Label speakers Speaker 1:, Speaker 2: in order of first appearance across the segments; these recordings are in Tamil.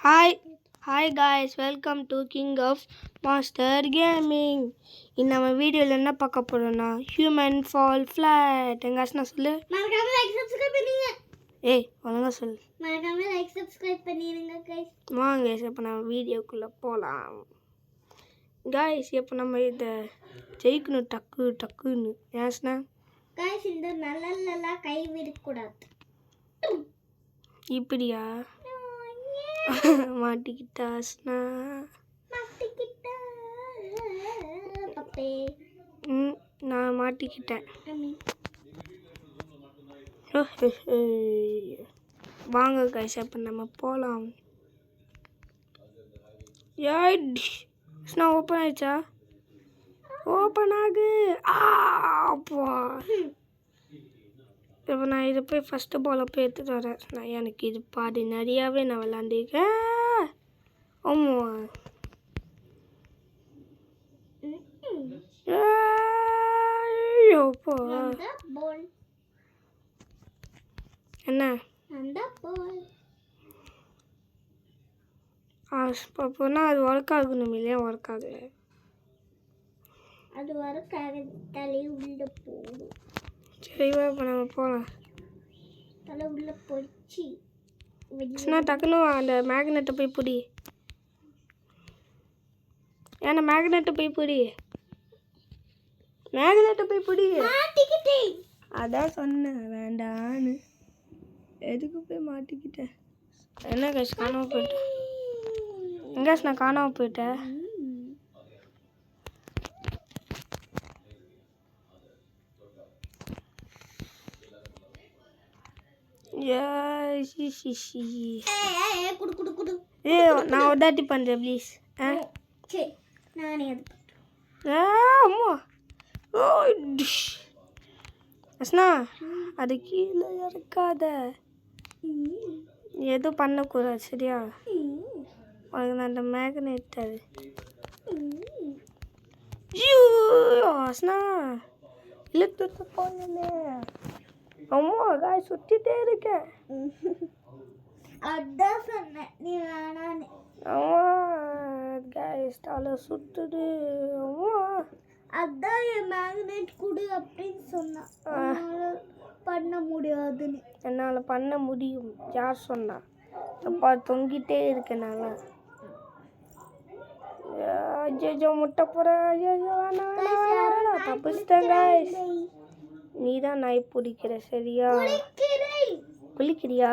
Speaker 1: Hi guys, welcome to King of Master Gaming. In நம்ம வீடியோல என்ன பார்க்க போறோம்னா Human Fall Flat. எங்க அஸ்னா சொல்லு.
Speaker 2: மறக்காம லைக் சப்ஸ்கிரைப் பண்ணுங்க.
Speaker 1: ஒழுங்கா சொல்லு.
Speaker 2: மறக்காம லைக் சப்ஸ்கிரைப் பண்ணிருங்க guys.
Speaker 1: வாங்க இப்போ நம்ம வீடியோக்குள்ள போலாம். guys, இப்போ நம்ம இத ஜெயிக்கணும் டக்குன்னு. ஏஸ்னா
Speaker 2: guys இந்த நல்ல கை விட கூடாது.
Speaker 1: இப்படியா? மாட்டிக்கிட்டாஸ்னா
Speaker 2: பப்பே
Speaker 1: நான் மாட்டிக்கிட்டேன். வாங்க கைஸ் அப்போ நம்ம போகலாம். ஸ்னா ஓப்பன் ஆயிடுச்சா? ஓப்பன் ஆகு. அப்பா இப்போ நான் இதை போய் ஃபஸ்ட்டு பாலை போய் எடுத்துகிட்டு வரேன். நான் எனக்கு இது பாதி நிறையாவே நான் விளாண்டுருக்கேன். ஆமாம் என்ன அப்போனா அது ஒர்க் ஆகணும் இல்லையா? ஒர்க் ஆகல.
Speaker 2: அது ஒர்க் ஆக தலை உள்ள போடும்.
Speaker 1: சரிவா இப்போ நம்ம போகலாம்.
Speaker 2: தலை உள்ள போச்சு.
Speaker 1: டக்குன்னு அந்த மேக்னெட்டை போய் பிடி. ஏன்னா மேக்னெட்டை போய் பிடி. அதான் சொன்னேன் வேண்டான்னு. எதுக்கு போய் மாட்டிக்கிட்டேன்? என்ன கைஸ் காணாமல் போயிட்டேன். எங்காஸ் நான் காணாமல் போயிட்டேன். நான் ஒரு தாட்டி பண்ணுறேன் ப்ளீஸ்.
Speaker 2: நானே
Speaker 1: அம்மா அஸ்னா அது கீழே இறக்காத. எதுவும் பண்ணக்கூடாது சரியா? உனக்கு நான் அந்த மேக்னெட் அது அஸ்னா இழுத்து போனே. அம்மா காய் சுற்றிட்டே இருக்கேன்.
Speaker 2: அதான் சொன்னேன் நீ வேணான்னு.
Speaker 1: அம்மா காய்ஸ் தலை சுத்துது. அம்மா
Speaker 2: அதான் என் மேக்னெட் கொடு அப்படின்னு சொன்னான். பண்ண முடியாதுன்னு.
Speaker 1: என்னால் பண்ண முடியும். யார் சொன்னா? அப்பா தொங்கிட்டே இருக்கேன் நான். ஐயோ முட்டை போகிறேன். ஐயோ வேணாம் தப்பிச்சிட்டேன் காய்ஸ். நீ தான் நாய் பிடிக்கிற சரியா? குளிக்கிறியா?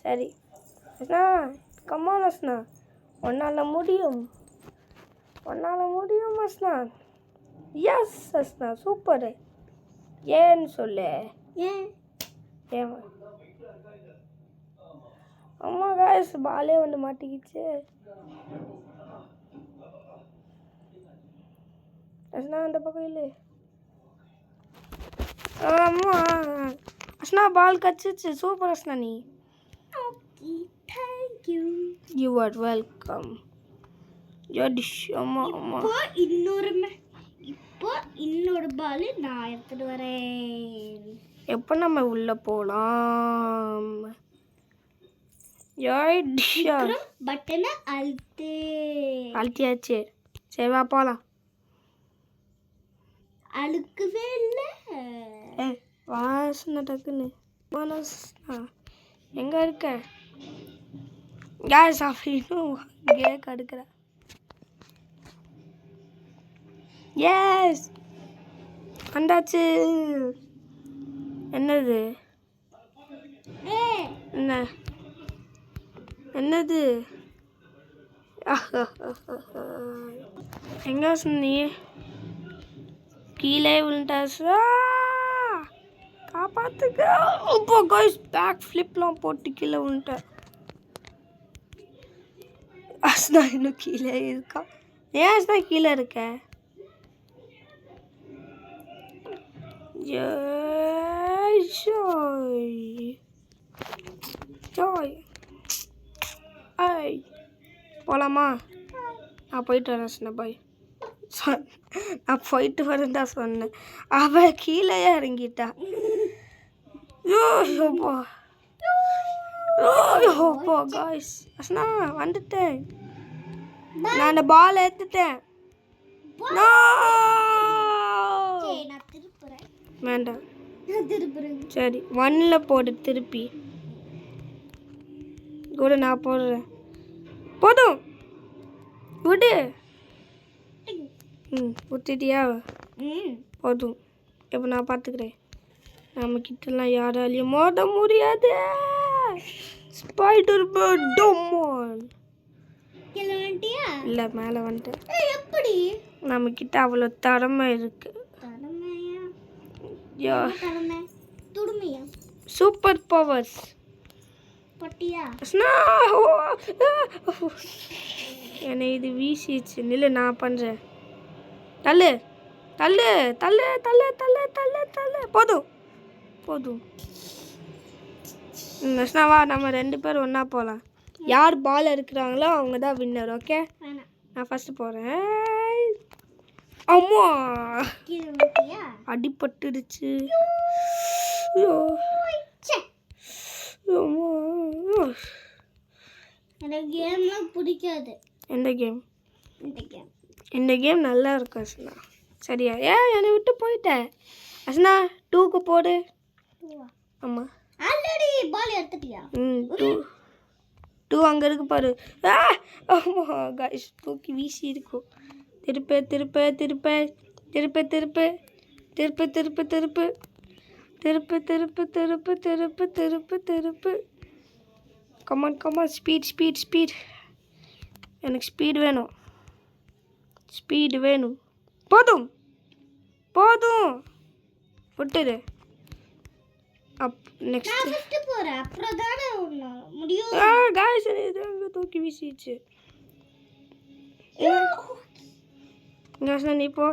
Speaker 1: சரி அஸ்னா கம்மான் அஸ்னா. உன்னால் முடியும் அஸ்னா. எஸ் அஸ்னா சூப்பரு. ஏன்னு சொல்லு. ஏன் அம்மா காய்ஸ் பாலே வந்து மாட்டிக்கிச்சு. அஸ்னா அந்த பக்கம் இல்லை. அம்மா அஸ்னா பால் கச்சிச்சு. சூப்பர் அஸ்னா நீ. You are welcome. அம்மா
Speaker 2: இப்போ இன்னொரு பால் நான் எடுத்துட்டு வரேன்.
Speaker 1: எப்போ நம்ம உள்ள போலாம்?
Speaker 2: பட்டனை
Speaker 1: அழுத்தியாச்சு. சரி வா போலாம்.
Speaker 2: அழுக்கவே இல்லை.
Speaker 1: வாசனை டக்குன்னு எங்க இருக்க? கேஸ் அப்படின்னு கேக் அடுக்கிற. எஸ் வந்தாச்சு. என்னது என்னது எங்க சொன்னீ? கீழே விழுந்தாசா? காப்பாத்துக்க. இப்போ கைஸ் பேக் ஃப்ளிப்லாம் போட்டு கீழே விழுந்துட்டேன். அஸ்னா இன்னும் கீழே இருக்கா? ஏன் அஸ்னா கீழே இருக்க? போலாமா? நான் போயிட்டு வரேன் அஸ்னா பாய். நான் போயிட்டு வரேன் தான் சொன்னேன். அவள் கீழே இறங்கிட்டா. ஓ காய்ஸ் அஸ்னா வந்துட்டேன். நான் அந்த பால் எடுத்துட்டேன். No!
Speaker 2: சரி நான் திருப்புறேன்.
Speaker 1: வேண்டாம்.
Speaker 2: நான் திருப்புறேன்.
Speaker 1: சரி 1ல போடு திருப்பி. கூட நான் போடுறேன். போதும் விடு. விட்டுட்டியா? போதும். இப்போ நான் பார்த்துக்கிறேன். நம்ம கிட்டலாம் யாராலையும் மோத முடியாது. ஸ்பைடர் பேர்ட் டோமான்.
Speaker 2: கீழே வந்துட்டியா?
Speaker 1: இல்லை மேலே வந்துட்டேன்.
Speaker 2: எப்படி?
Speaker 1: நம்ம கிட்ட அவ்வளோ திறமை இருக்கு.
Speaker 2: திறமையா?
Speaker 1: யா
Speaker 2: திறமை துடுமையா?
Speaker 1: Super powers.
Speaker 2: பட்டியா?
Speaker 1: என்னை இது வீசிச்சு. நில்லு நான் பண்ணுறேன். தள்ளு தள்ளு தள்ளு தள்ளு தள்ளு தள்ளு தள்ளு. போதும் போதும். வா நம்ம 2 பேரும் ஒன்றா போகலாம். யார் பால் எடுக்கிறாங்களோ அவங்க தான் வின்னர். ஓகே
Speaker 2: வேணாம்.
Speaker 1: நான் ஃபஸ்ட்டு போகிறேன். அம்மா
Speaker 2: கீழே வந்துட்டியா?
Speaker 1: அடிபட்டுடுச்சு. ஐயோ
Speaker 2: ச்சே.
Speaker 1: அம்மா.
Speaker 2: எனக்கு கேம்லாம் பிடிக்காது.
Speaker 1: எந்த கேம்?
Speaker 2: இந்த கேம்.
Speaker 1: இந்த கேம் நல்லா இருக்கும் அஸ்னா. சரியா? என்னை விட்டு போயிட்டேன். அஸ்னா 2க்கு போடு. ஆமாம்.
Speaker 2: ஆல்ரெடி பால் எடுத்துட்டியா?
Speaker 1: 2 அங்கே இருக்கு பாரு. ஆமாம் காய்ஸ் தூக்கி வீசி இருக்கும். திருப்பு திருப்பு திருப்பு திருப்பு திருப்பு திருப்பு திருப்பு திருப்பு திருப்பு திருப்பு திருப்பு திருப்பு திருப்பு திருப்பு. Come on come on speed speed speed. எனக்கு ஸ்பீட் வேணும். ஸ்பீடு வேணும். போதும் போதும் விட்டுடு. நெக்ஸ்ட்
Speaker 2: நான் ஃபர்ஸ்ட் போறேன். அப்புறம் தானே முடியும்.
Speaker 1: गाइस இது அங்க தூக்கி வீசிச்சு. நீ போ.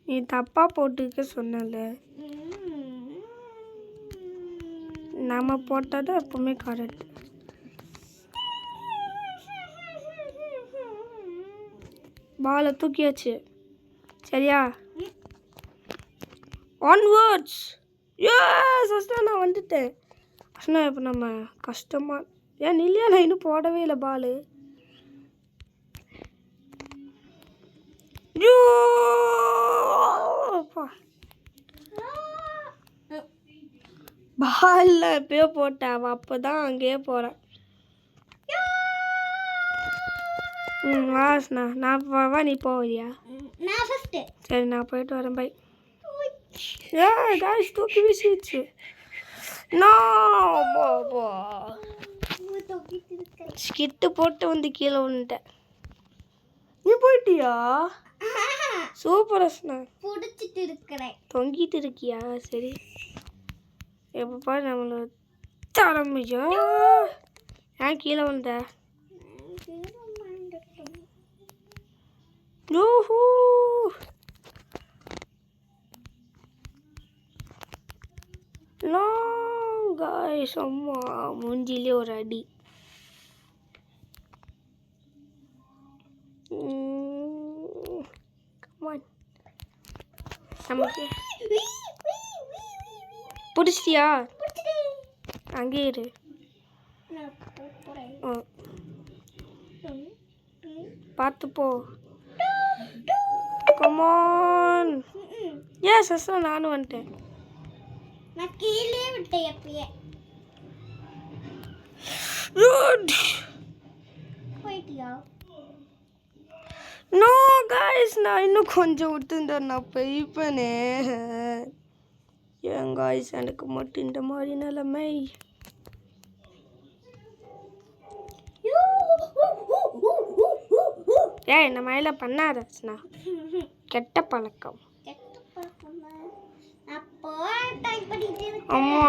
Speaker 1: நீ தப்பா போட்டுக்க சொன்னல. நாம போட்டது எப்பவுமே கரெக்ட். பாலை தூக்கியாச்சு. சரியா? ஒன்வர்ட்ஸ். எஸ் அஸ்னா நான் வந்துட்டேன். அஸ்னா இப்போ நம்ம கஷ்டமாக நில்லையா? நான் இன்னும் போடவே இல்லை பால். பால்ல எப்பயோ போட்டேன். அவள் அப்போ தான் அங்கேயே போகிறேன். வாஸ்னா நான் போவா நீ போவியா?
Speaker 2: நான் ஃபர்ஸ்ட்.
Speaker 1: சரி நான் போயிட்டு வரேன். பை. காய்ஸ் தூக்கி வீசிடுச்சு. நோ பாபா. ஸ்கிட்டு போட்டு வந்து கீழே விழுந்துட்டேன். நீ போயிட்டியா? சூப்பர் அஸ்னா.
Speaker 2: புடிச்சிட்டு இருக்கிறேன்.
Speaker 1: தொங்கிட்டு இருக்கியா? சரி எப்போ பாரு நம்மள தரம்பிச்சோ. ஏன் கீழே விழுந்த? யூஹூ. நோ காய்ஸ் அம்மா மூஞ்சிலே ஒரு அடி. கமான் நமக்கு பிடிச்சிட்டியா? அங்கே இரு. பார்த்து போ. கமான். எஸ் அஸ்னா நானும் வந்துட்டேன்.
Speaker 2: நான் கீழே விட்டேன் எப்பயே. போயிட்டியா?
Speaker 1: நோ காய்ஸ் நான் இன்னும் கொஞ்சம் விட்டுருந்தேன். நான் போய்ப்பேனே. ஏன் காய்ஸ் எனக்கு மட்டும் இந்த மாதிரி நிலைமை? ஏய் இந்த மாதிரிலாம் பண்ணாத அஸ்னா. கெட்ட பழக்கம். அம்மா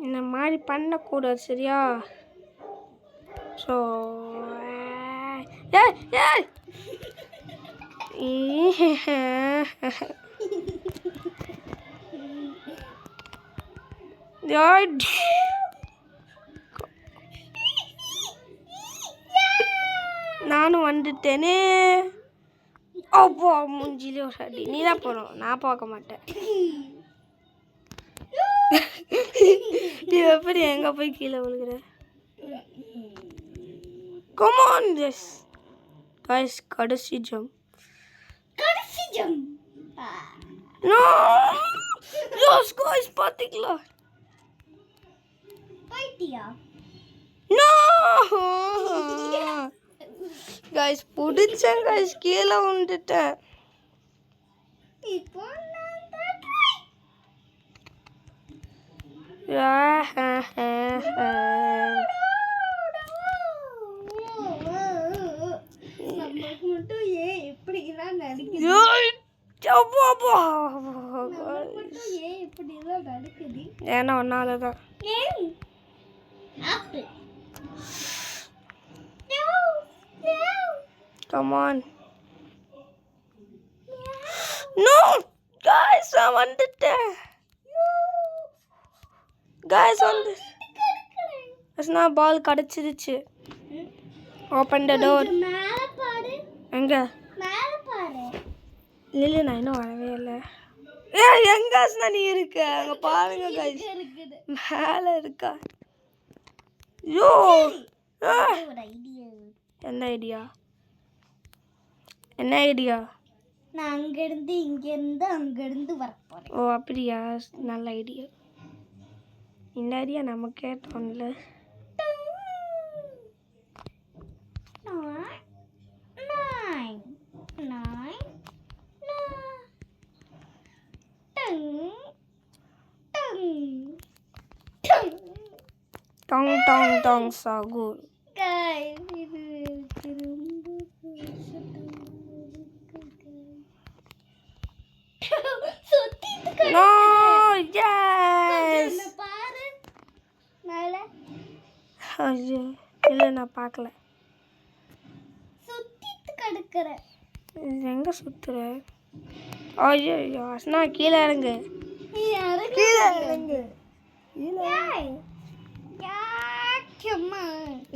Speaker 1: இந்த மாதிரி பண்ணக்கூடாது. சரியா? ஸோ நானும் வந்துட்டேனே. அப்போ மூஞ்சிலே ஒரு அடி. நீ தான் போகணும், நான் பார்க்க மாட்டேன். நீ எப்படி எங்கே போய் கீழே விழுகிற? Come on, yes. Guys, கடைசி ஜம்ப். No! Yes, guys, பாத்தீங்களா?
Speaker 2: போயிட்டியா?
Speaker 1: No! Guys, புடிச்சேன் guys, கீழே விழுந்துட்டேன்.
Speaker 2: இப்போ நான் நமக்கு மட்டும் ஏன் இப்படிலாம் நடக்குது? மட்டும் ஏன் இப்படிலாம் நடக்குது?
Speaker 1: ஏன்னா ஒன்னாலதான்.
Speaker 2: Apple.
Speaker 1: Come on. No! Guys, நான் வந்துட்டேன். Guys, வந்து அஸ்னா பால் கிடைச்சிருச்சு. Open the door.
Speaker 2: மேல பாரு.
Speaker 1: எங்க?
Speaker 2: மேல பாரு.
Speaker 1: இல்ல நான் இன்னும் வரவே இல்லை. எங்க அஸ்னா நீ இருக்க? அங்க பாருங்க guys. மேல இருக்கா? யோ!
Speaker 2: ஒரு ஐடியா.
Speaker 1: என்ன ஐடியா? என்ன ஐடியா?
Speaker 2: நான் அங்கிருந்து இங்கிருந்து அங்கிருந்து வர போறேன்.
Speaker 1: ஓ அப்படியா? நல்ல ஐடியா. இந்த ஐடியா நம்ம கேட்டோம்ல. டங் டங் டங் சாகுர்.
Speaker 2: இது திரும்ப சுத்திட்டு
Speaker 1: நோ எஸ்.
Speaker 2: பாரு மேல.
Speaker 1: ஐயோ இல்லை நான் பார்க்கல.
Speaker 2: சுத்திட்டு கிடக்குற.
Speaker 1: எங்கே சுத்துற? ஐயோ ஐயோ அஸ்னா கீழே இறங்கு.
Speaker 2: கீழே
Speaker 1: இறங்கு.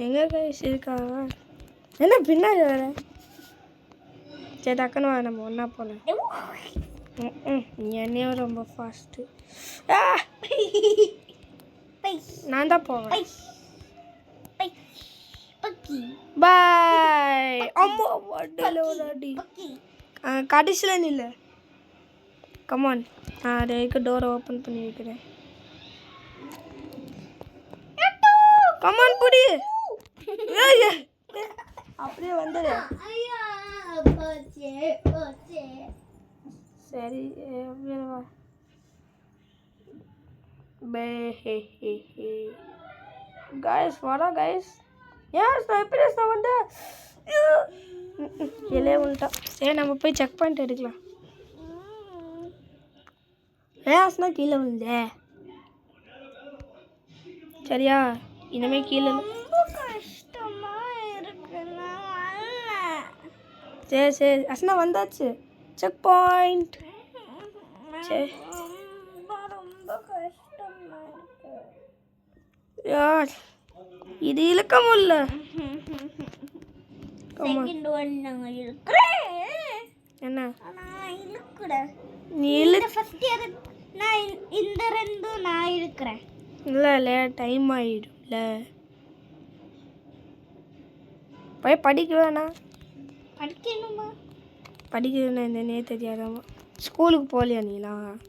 Speaker 1: எங்க கைஸ் இருக்கா? என்ன பின்னாடி வர? சரி டக்குன்னு வா, நம்ம ஒன்றா போகலாம். என்னையும் ரொம்ப ஃபாஸ்ட்டு. நான் தான் போவேன். பாய். அம்மா வட்டில் ஒரு அடி. கடைசியில் நில்ல. கமான், நான் அது வரைக்கும் டோரை ஓப்பன் பண்ணி வைக்கிறேன். கமான் புடி. அப்படியே வந்துடு. சரி வா. கைஸ் வாடா கைஸ். ஏன் எப்படி வந்து கீழே விழுட்டான். சரி நம்ம போய் செக் பாயிண்ட் எடுக்கலாம். ஏஸ்னா கீழே விழுந்தே. சரியா? இனிமேல் கீழே
Speaker 2: கஷ்டமா இருக்கு.
Speaker 1: சரி சரி அஸ்னா வந்தாச்சு. Check point. சரி
Speaker 2: ரொம்ப கஷ்டமா இருக்கு.
Speaker 1: யார் இது இழுக்க முடியல.
Speaker 2: செகண்ட் ஒன் நான் இழுக்கிறேன்.
Speaker 1: என்ன
Speaker 2: நான் இழுக்கிறேன்.
Speaker 1: நீ இழு.
Speaker 2: ஃபர்ஸ்ட் இயர் நான் இந்த ரெண்டும் நான் இழுக்கிறேன்.
Speaker 1: இல்லை டைம் ஆகிடும்ல. போய் படிக்க வேணாம்.
Speaker 2: படிக்கணுமா?
Speaker 1: படிக்கணும்னா என்னன்னே தெரியாதாம்மா. ஸ்கூலுக்கு போகலையா நீலாம்?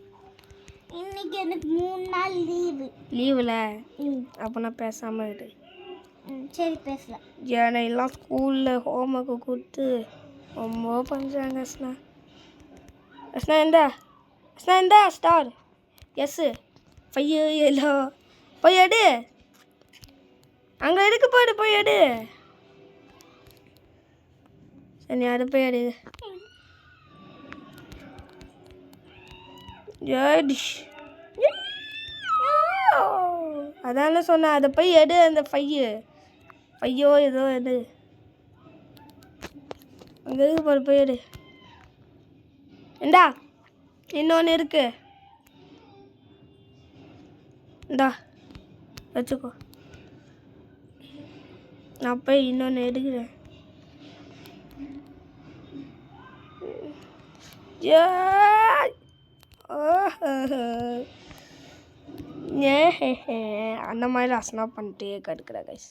Speaker 2: இன்னைக்கு எனக்கு 3 நாள் லீவு.
Speaker 1: லீவில் அப்போ நான் பேசாமல் இரு.
Speaker 2: சரி பேசலாம்.
Speaker 1: ஏன்னா எல்லாம் ஸ்கூலில் ஹோம் ஒர்க்கு கொடுத்து ரொம்ப பண்ணுறாங்க. அஸ்னா அஸ்னா எந்தா ஸ்டார் எஸ்ஸு 5 7 போய் எடு. அங்கே எடுக்க போய்டு போய் எடு. சரி நீ அதை போய் எடு. அதான சொன்னேன், அதை போய் எடு. அந்த பையோ ஏதோ எடு. அங்கே இருக்கு போகிற போய் எடு. இந்தா இன்னொன்று இருக்கு. இந்தா வச்சுக்கோ. நான் போய் இன்னொன்று எடுக்கிறேன். ஏய் ஏ அந்த மாதிரி அசனா பண்ணிட்டே கடுக்கிற கைஸ்.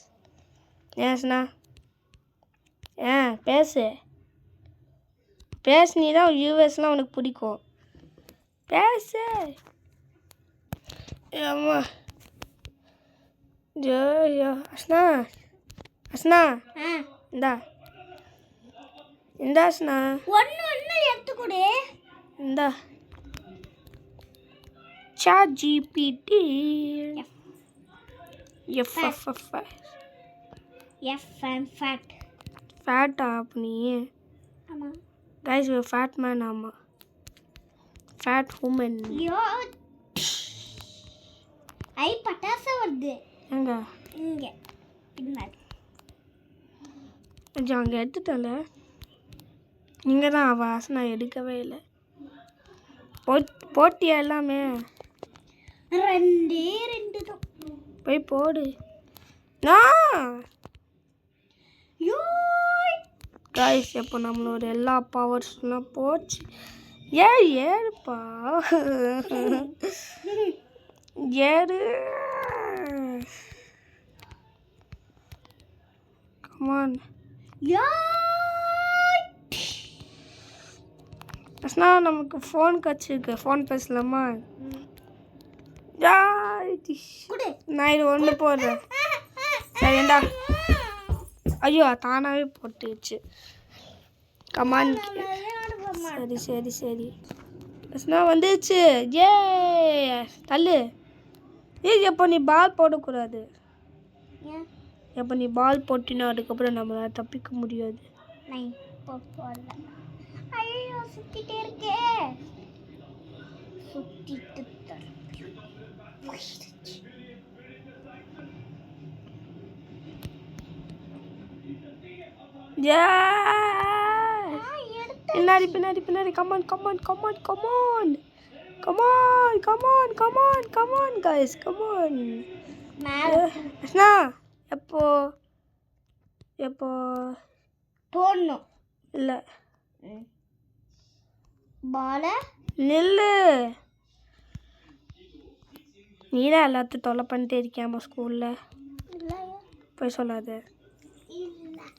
Speaker 1: ஏன் அசனா பேசு நீ தான் யூஎஸ்லாம் உனக்கு பிடிக்கும். பேசு அம்மா. ஐயோ அஸ்னா இந்தா அஸ்னா
Speaker 2: ஒன்று எடுத்துக்கூட
Speaker 1: இந்தா ChatGPT ஃபேட்டா அப்ப நீ?
Speaker 2: ஆமாம்
Speaker 1: கைஸ் ஃபேட் மேன். ஆமாம் ஃபேட் உமன்.
Speaker 2: ஐயோ பட்டாசு வருது
Speaker 1: எங்க
Speaker 2: இங்கே பின்னாடி.
Speaker 1: கொஞ்சம் அங்கே எடுத்துட்டல. இங்கே தான் வாசனை எடுக்கவே இல்லை. போட்டியா எல்லாமே?
Speaker 2: ரெண்டு தான்.
Speaker 1: போய் போடு. கைஸ் எப்போ நம்மளோட எல்லா பவர்ஸ்லாம் போச்சு. ஏறுப்பா ஏறு. கமான் அஸ்னா நமக்கு ஃபோன் கச்சிருக்கு. ஃபோன் பேசலாமா? நான் இது ஒன்று போடுறேன். சரிண்டா. ஐயோ தானாகவே போட்டுச்சு. கமான். சரி அஸ்னா வந்துச்சு. ஏ தள்ளு. எப்போ நீ பால் போடக்கூடாது. எப்போ நீ பால் போட்டினா அதுக்கப்புறம் நம்மளால் தப்பிக்க முடியாது.
Speaker 2: ஐயோ சுத்திட்டே இருக்கே. சுத்திட்டு
Speaker 1: பின்னாடி கமான் கைஸ் கமான். அஸ்னா எப்போ
Speaker 2: போடணும்
Speaker 1: இல்லை
Speaker 2: பால
Speaker 1: நில்லு. நீ தான் எல்லாத்தையும் தொலை பண்ணிட்டே இருக்கியாமா ஸ்கூலில். போய் சொல்லாத.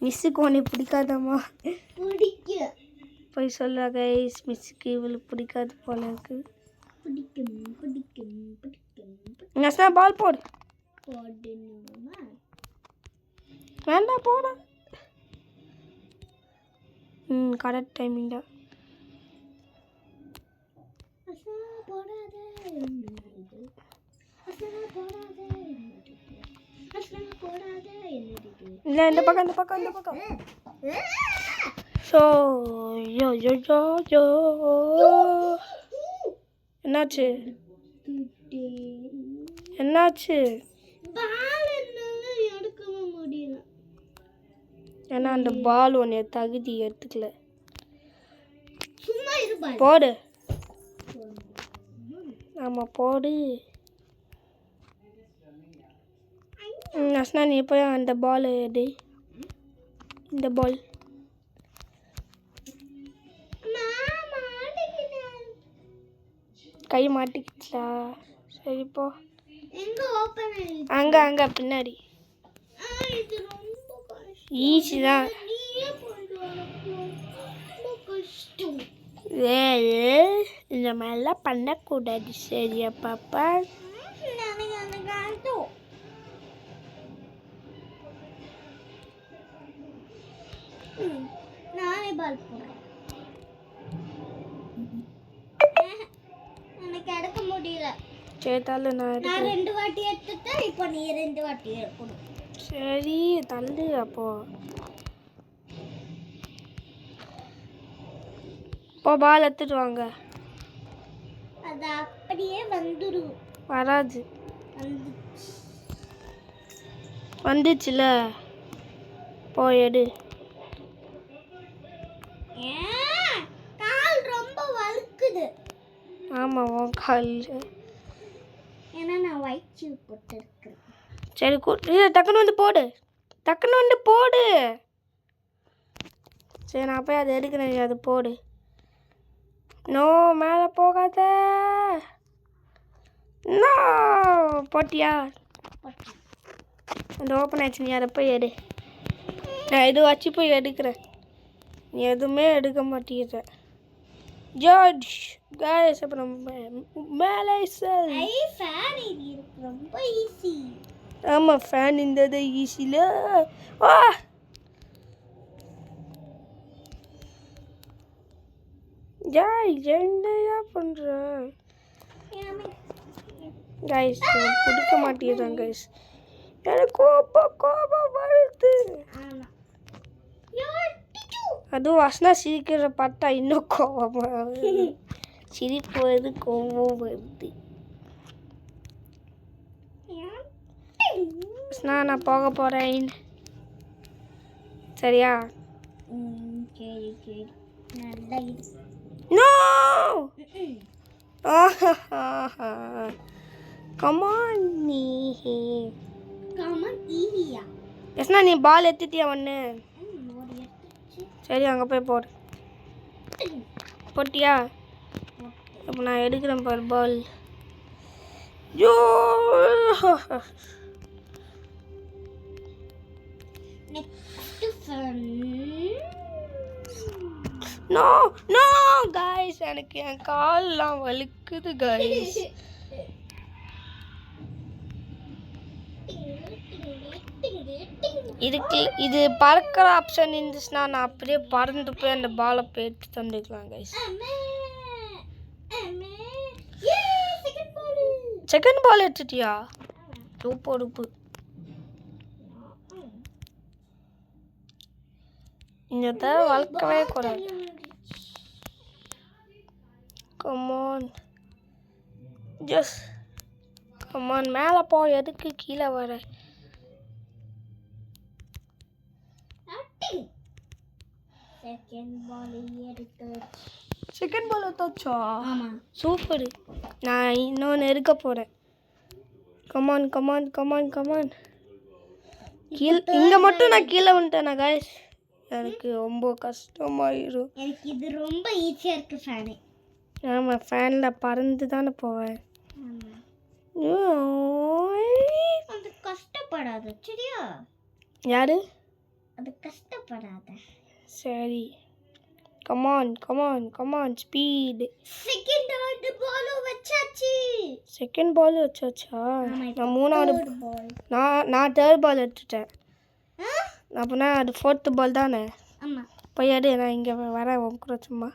Speaker 1: மிஸ்ஸுக்கு உன்னை பிடிக்காதம்மா.
Speaker 2: பிடிக்கும்.
Speaker 1: போய் சொல்ல கைஸ். மிஸ்ஸுக்கு இவளுக்கு பிடிக்காது போல இருக்கு. பிடிக்கும். பால் போடு. வேண்டாம் போட. கரெக்ட் டைமிங் தான். இல்லை இந்த பக்கம். ஸோ என்னாச்சு? ஏன்னா அந்த பால் ஒன்று தகுதி எடுத்துக்கல. போடு. ஆமாம் போடு. அஸ்னா நீ போய் அந்த பால் எடு. இந்த பால் கை மாட்டிக்கிச்சா? சரி போ. அங்கே பின்னாடி. ஈஸி தான். இந்த மாதிரிலாம் பண்ணக்கூடாது. சரியா பாப்பா?
Speaker 2: நானே பால் போடுறேன். எனக்கு எடுக்க முடியல.
Speaker 1: சரி நான்
Speaker 2: 2 வாட்டி எடுத்துட்டேன். இப்போ நீ 2 வாட்டி எடுக்கணும்.
Speaker 1: சரி தள்ளு. அப்போ பால் எடுத்துட்டு வாங்க.
Speaker 2: அது அப்படியே வந்துடும்.
Speaker 1: வராது. வந்துச்சுல. போ எடு.
Speaker 2: கால் ரொம்ப வழுக்குது.
Speaker 1: ஆமாம் உன் கால்.
Speaker 2: ஏன்னா நான் ஒயிட் ஷூ போட்டுருக்கேன்.
Speaker 1: சரி டக்குன்னு வந்து போடு. சரி நான் போய் அதை எடுக்கிறேன். அது போடு. நோ மேலே போகாத. நோ போட்டியா? அந்த ஓப்பன் ஆயிடுச்சு. நீ அதை போய் எடு. நான் இது வச்சு போய் எடுக்கிறேன். நீ எதுவுமே எடுக்க மாட்டேங்கிற. ஜார்ஜ் கைஸ் அப்போ நம்ம மேலே செல்.
Speaker 2: ஃபேன் இது ரொம்ப ஈஸி.
Speaker 1: ஆமாம் ஃபேன் இருந்தது ஈஸியில். ஆ என்னையா பண்ணுற கைஸ்? பிடிக்க மாட்டேங்கிறான் கைஸ். எனக்கு கோபம் வருது. அதுவும் வசனா சிரிக்கிற பார்த்தா இன்னும் கோபமாக வருது. சிரிப்பு வருது, கோபம் வருது. நான் போக போகிறேன். சரியா?
Speaker 2: சரி சரி நல்லா இருக்கு.
Speaker 1: நோ கமான் நீ
Speaker 2: காமன் ஈவியா.
Speaker 1: எஸ்னா நீ பால் எடுத்துட்டியா ஒன்று?
Speaker 2: ஒரு எடுத்துச்சு.
Speaker 1: சரி அங்கே போய் போடு. போட்டியா? இப்போ நான் எடுக்கிறேன் பார் ball. Yo
Speaker 2: next fun.
Speaker 1: No no guys, எனக்கு என் கால்லாம் வலிக்குது கைஸ். இதுக்கு இது பறக்கிற ஆப்ஷன் இருந்துச்சுன்னா நான் அப்படியே பறந்து போய் அந்த பாலை போய் எடுத்து தந்துக்கலாம் கைஸ். செகண்ட் பால் எடுத்துட்டியா? சூப்பர் உப்பு. இந்த தடவை வளர்க்கவே கூடாது. கமான் ஜஸ்ட் கமான் மேலே போ. எதுக்கு கீழே வர? செகண்ட் பால் எடுத்தாச்சா? சூப்பர். நான் இன்னொன்று எடுக்க போகிறேன். Come on come on come on come on. கீழே இங்கே மட்டும் நான் கீழே வந்துட்டேனா கைஸ்? எனக்கு ரொம்ப கஷ்டமாயிடும்.
Speaker 2: எனக்கு இது ரொம்ப ஈஸியாக இருக்குது ஃபேனு.
Speaker 1: ஆமாம் ஃபேனில் பறந்து தானே போவேன்.
Speaker 2: அது கஷ்டப்படாத சரியா?
Speaker 1: யாரு?
Speaker 2: அது கஷ்டப்படாத.
Speaker 1: சரி come on come on come on speed.
Speaker 2: Second ball வச்சாச்சு.
Speaker 1: செகண்ட் பால் வச்சாச்சா? நான் மூணாவது
Speaker 2: பால்.
Speaker 1: நான் தேர்ட் பால் எடுத்துட்டேன். அப்படின்னா அது ஃபோர்த்து பால் தானே?
Speaker 2: ஆமாம்.
Speaker 1: போய் எடு. நான் இங்கே வரேன் உன் கூட சும்மா.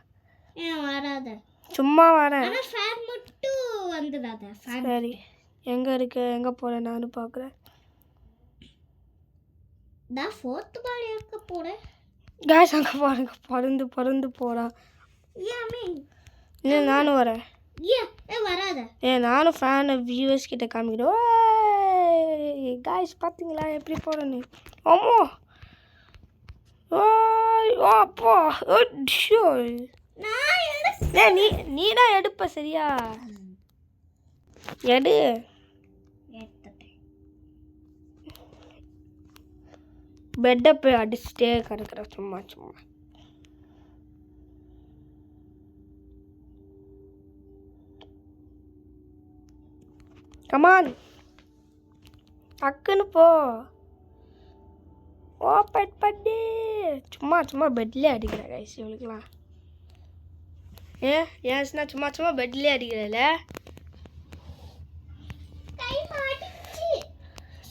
Speaker 2: வராத.
Speaker 1: சும்மா வரேன்.
Speaker 2: ஆனால் ஃபேன் மட்டும் வந்துடாத.
Speaker 1: சரி எங்கே இருக்கு? எங்கே போகிறேன் நானும் பார்க்குறேன்.
Speaker 2: நான் ஃபோர்த்து பால் எடுக்க போகிறேன்.
Speaker 1: கேஸ் அங்கே பாருங்க, பறந்து பறந்து போகிறா. இல்லை நானும் வரேன்.
Speaker 2: வராத.
Speaker 1: நானும் ஃபேனை வியூவர்ஸ் கிட்ட காமிக்கிறோம். காய்ஸ் பார்த்தீங்களா எப்படி போகிறேன்னு? ஆமா அப்பா நீ தான் எடுப்ப சரியா? எடு. பெட்டை போய் அடிச்சுட்டே கிடக்குற சும்மா சும்மா. கமான் டக்குன்னு போ. ஓப்பன் பண்ணி சும்மா சும்மா பெட்லேயே அடிக்கிற கைஸ் இவளுக்குலாம். ஏன்ஸ்னா சும்மா சும்மா பெட்லேயே அடிக்கிறல.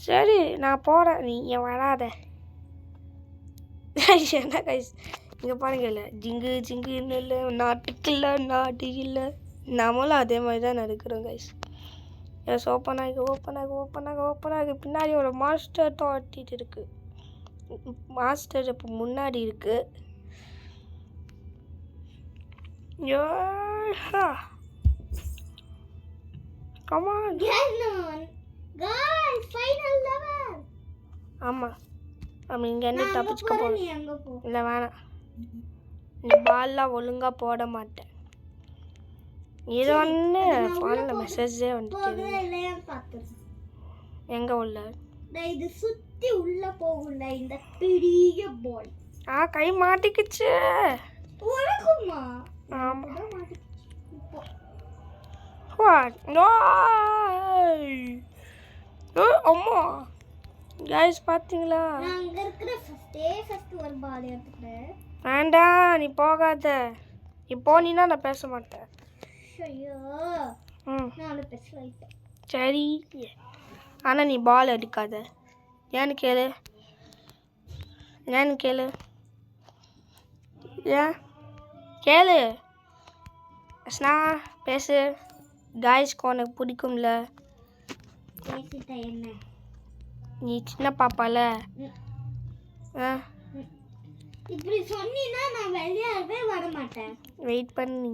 Speaker 1: சரி நான் போகிறேன், நீ ஏன் வராத. என்ன கைஸ் இங்கே பாருங்கல்ல, ஜிங்கு ஜிங்குன்னு இல்லை, நாட்டுக்குள்ள நாட்டு இல்லை. நம்மளும் அதே மாதிரி தான் நடக்கிறோம் கைஸ். எஸ் ஓப்பன் ஆகி ஓப்பன் ஆகி ஓப்பன் ஆகி ஓப்பன் ஆகி பின்னாடி ஒரு மாஸ்டர் தோட்டிட்டு இருக்கு. மாஸ்டர் இப்போ முன்னாடி இருக்கு. கமான். ஆமாம் நம்ம இங்கேருந்து தப்பிச்சுக்க போகிறோம். இல்லை வேணாம், நீ பால்லாம் ஒழுங்காக போட மாட்டேன். இது ஒன்று ஃபோனில் மெசேஜே வந்துட்டு. எங்கே உள்ள?
Speaker 2: இது சுற்றி உள்ளே போகல இந்த பெரிய பால்.
Speaker 1: கை மாட்டிக்கிச்சு.
Speaker 2: உனக்குமா?
Speaker 1: ஆமாம் நோ அம்மா கைஸ் பார்த்தீங்களா
Speaker 2: நான் அங்க இருக்கிற ஃபர்ஸ்ட் ஒரு பால் எடுத்துக்கிறேன்.
Speaker 1: வேண்டாம் நீ போகாத நீ போனீன்னா நான் பேச மாட்டேன்.
Speaker 2: ஐயோ நான் பேசலாம்.
Speaker 1: சரி ஆனால் நீ பால் எடுக்காத. ஏன்னு கேளு ஏன் கேளு ஸ்னா பேசு. காய்ஸ்க்கு உனக்கு பிடிக்கும்ல,
Speaker 2: பேசிட்டேன். என்ன
Speaker 1: நீ சின்ன பாப்பால.
Speaker 2: இப்படி சொன்னீன்னா நான் வெளியாகவே வர மாட்டேன்.
Speaker 1: வெயிட் பண்ணி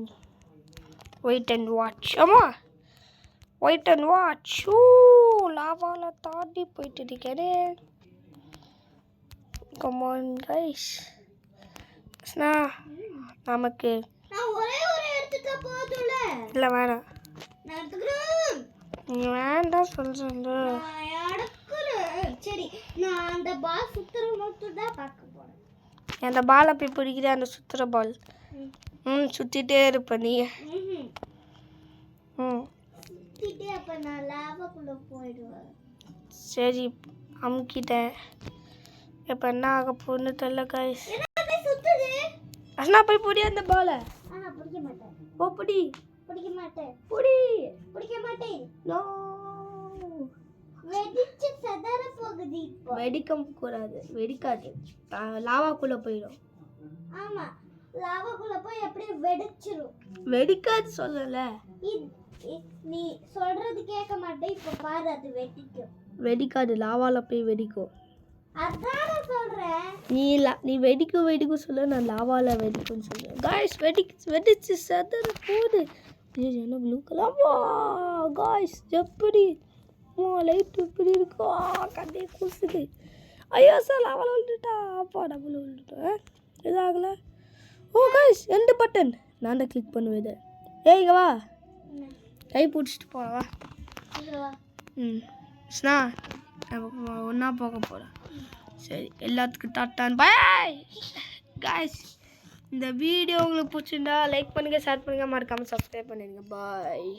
Speaker 1: வெயிட் அண்ட் வாட்ச். அம்மா வெயிட் அண்ட் வாட்ச். ஓ லாவாவில் தாண்டி போயிட்டு இருக்கேனே. கமான் கைஸ் ஸ்னா நமக்கு
Speaker 2: நான் ஒரே எடுத்துட்டா போதும்ல.
Speaker 1: இல்லை வேணாம்
Speaker 2: நான் எடுத்துக்கிறேன்.
Speaker 1: நீ வேண்டாம் சொல்கிறேன்.
Speaker 2: நான் எடுக்கிறேன். சரி நான் அந்த பால் சுத்துற மட்டும் தான் பார்க்க போறேன்.
Speaker 1: அந்த பாலை போய் பிடிக்கிற அந்த சுற்றுற பால். சுற்றிட்டே இருப்ப நீ.
Speaker 2: சுத்திட்டே அப்ப நான் லாவாக்குள்ள போயிடுவேன்.
Speaker 1: சரி அமுக்கிட்டேன். இப்போ என்ன ஆக போகுதுன்னு தெரியல கைஸ்.
Speaker 2: சுத்துது.
Speaker 1: அண்ணா போய் பிடி அந்த பாலை.
Speaker 2: பிடிக்க மாட்டேன்.
Speaker 1: ஓ பிடி.
Speaker 2: பிடிக்க மாட்டேன். பிடிக்க மாட்டேன்.
Speaker 1: நோ
Speaker 2: வெடிச்சு சதற போகுது. இப்போ
Speaker 1: வெடிக்க கூடாது. வெடிக்காது. லாவாக்குள்ளே போயிடும்.
Speaker 2: ஆமா லாவாக்குள்ள போய் அப்படியே வெடிச்சிரும்.
Speaker 1: வெடிக்காது சொல்லலை.
Speaker 2: நீ சொல்றது கேட்க மாட்டேன். இப்போ பாரு அது வெடிக்கும்.
Speaker 1: வெடிக்காது. லாவாவில் போய் வெடிக்கும்.
Speaker 2: அதான் நான் சொல்றேன்.
Speaker 1: நீ வெடிக்கும் சொல்ல, நான் லாவாவில் வெடிக்கும்னு சொல்லுவேன். காய்ஸ் வெடிச்சு சதற போகுது. என்ன ப்ளூ கலர்வா காய்ஸ் எப்படி லைட் எப்படி இருக்கோ கண்ணே கூசுது. ஐயோ சார் லாவாவில் விழுந்துட்டா. அப்பா டபுள் விழுந்துட்டேன். எதாகல. ஓ காய்ஸ் எந்த பட்டன் நான் தான் கிளிக் பண்ணுவேன் இதை. இங்கே வா கை பிடிச்சிட்டு போவா. ஸ்னா ஒன்றா போக போகிறேன். சரி எல்லாத்துக்கும் டாட்டான் பாய் காய்ஸ். இந்த வீடியோ உங்களுக்கு பிடிச்சிருந்தா லைக் பண்ணுங்கள், ஷேர் பண்ணுங்கள், மறக்காமல் சப்ஸ்கிரைப் பண்ணிடுங்க. பாய்.